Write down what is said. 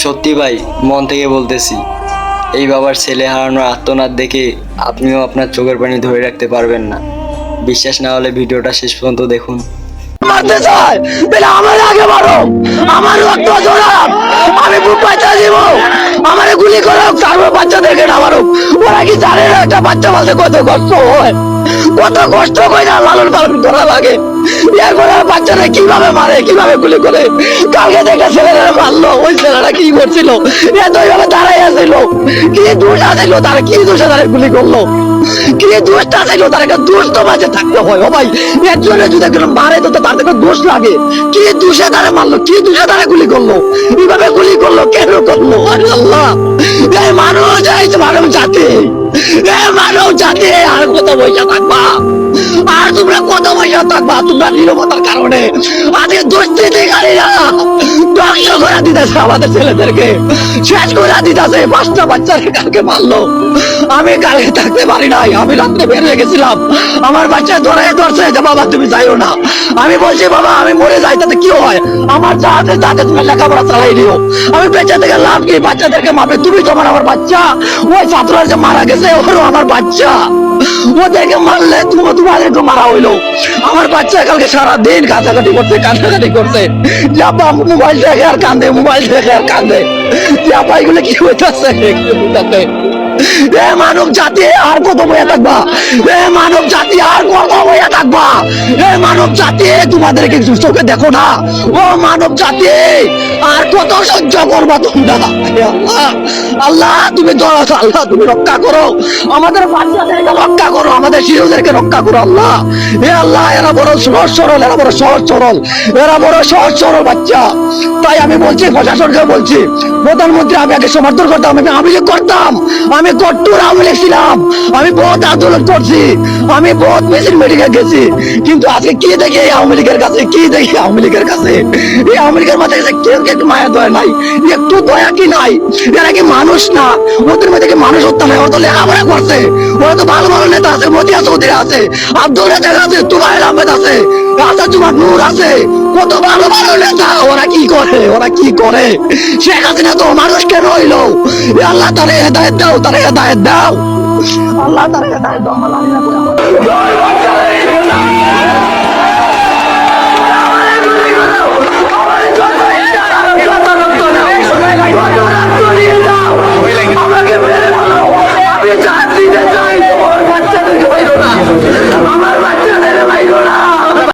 সত্যি ভাই, মন থেকে বলতেছি, এই বাবার ছেলে হারানোর আর্তনাদ দেখে আপনিও আপনার চোখের পানি ধরে রাখতে পারবেন না। বিশ্বাস না হলে ভিডিওটা শেষ পর্যন্ত দেখুন। মারতে চায় তাহলে আমার আগে মারো, আমার রক্ত ঝরাক, আমি বুক বাচ্চা দিব, আমার গুলি করো, তারপর বাচ্চাদেরকে না মারো। ওরা কি জানে না একটা বাচ্চা বলতে কত কষ্ট হয়, কত কষ্ট করে না লালন পালন করা লাগে। এরপরে বাচ্চারা কিভাবে মারে, কিভাবে গুলি করে। কালকে দেখে ছেলেরা মারলো, ওই ছেলেরা কি করছিল, এত এইভাবে দাঁড়াই আসছিল, কি দোষ আছিল তারা, কি দোষে তারা গুলি করলো, কি দোষটা ছিল তার, একটা দোষ তো মাঝে থাকতে হয়। ও ভাই, এর জন্য যদি একজন মারে তো তার থেকে দোষ লাগে। কি দোষে তারা মারলো, কি দোষে তারা গুলি করলো, এইভাবে গুলি করলো, কেন করলো? আরে আল্লাহ, এই মানুষ, এই মানব জাতি, এই মানব জাতি আর কত পয়সা থাকবা, আর তোমরা কত পয়সা থাকবা? তোমরা নীরবতার কারণে আজকে দুষ্কৃতিকারীরা ধ্বংস করে দিতেছে আমাদের ছেলেদেরকে, শেষ করে দিতেছে। 5টা বাচ্চাকে কালকে মারলো, আমি কালকে থাকতে পারি নাই, আমি রাত্রে বের হয়ে গেছিলাম, আমার বাচ্চা ধরছে যে বাবা তুমি যাইও না। আমি বলছি বাবা আমি মরে যাই তাতে কি হয়, আমার যাতে তাতে তুমি লেখাপড়া চালাই দিও, আমি বেঁচে থেকে লাভ কি? বাচ্চাদেরকে মারবে তুমি, তোমার আমার বাচ্চা, ওই ছাত্ররা যে মারা গেছে ওরও আমার বাচ্চা, ওদেরকে মারলে তোমাদেরকে মারা হইলো। আমার বাচ্চা কালকে সারাদিন কাঁচাকাটি করছে, কান্নাকাটি করছে, যাবা মোবাইল দেখে আর কান্দে, মোবাইল দেখে আর কান্দে। যাবা এগুলো কি হইতেছে? এ মানব জাতি আর কত বইয়া থাকবা, এ মানব জাতি আর কত বইয়া থাকবা, এ মানব জাতি তোমাদেরকে চোখে দেখো না, ও মানব জাতি আর কত সহ্য করবা তোমরা? আল্লাহ, আল্লাহ তুমি ধরো, আল্লাহ তুমি রক্ষা করো, আমাদের বাচ্চাদেরকে রক্ষা করো, আমাদের শিশুদেরকে রক্ষা করো। আল্লাহ, হে আল্লাহ, এরা বড় সহজ সরল, এরা বড় সহজ সরল, এরা বড় সহজ সরল বাচ্চা। তাই আমি বলছি, প্রশাসনকে বলছি, প্রধানমন্ত্রী আমি আগে সমর্থন করতাম, আমি যে করতাম, আমি কট্টর আওয়ামী লীগ ছিলাম, আমি বহুত আন্দোলন করছি, আমি বহুত মেশিন মেডিকেল গেছি, কিন্তু আজকে কি দেখি এই আওয়ামী লীগের কাছে, কি দেখি আওয়ামী লীগের কাছে, এই আওয়ামী লীগের মাথায় কেউ একটু মায়া দয়া নাই, একটু দয়া কি নাই? এরা কি মানুষ না? ওদের মধ্যে কি মানুষ হত্যা নাই? ওরা তো লেখাপড়া করছে, ওরা তো ভালো ভালো নেতা আছে, মতিয়া চৌধুরী আছে, আব্দুল রাজাক আছে, তুবাইল আহমেদ আছে, রাজা জুমার নূর আছে, কত ভালো ভালো নেতা। ওরা কি করে, ওরা কি করে? শেখ হাসিনা তো মানুষ কেন হইলো? আল্লাহ তারে হেদায়েত দাও, তারে হেদায়েত দাও, আল্লাহ তারে হেদায়েত দাও।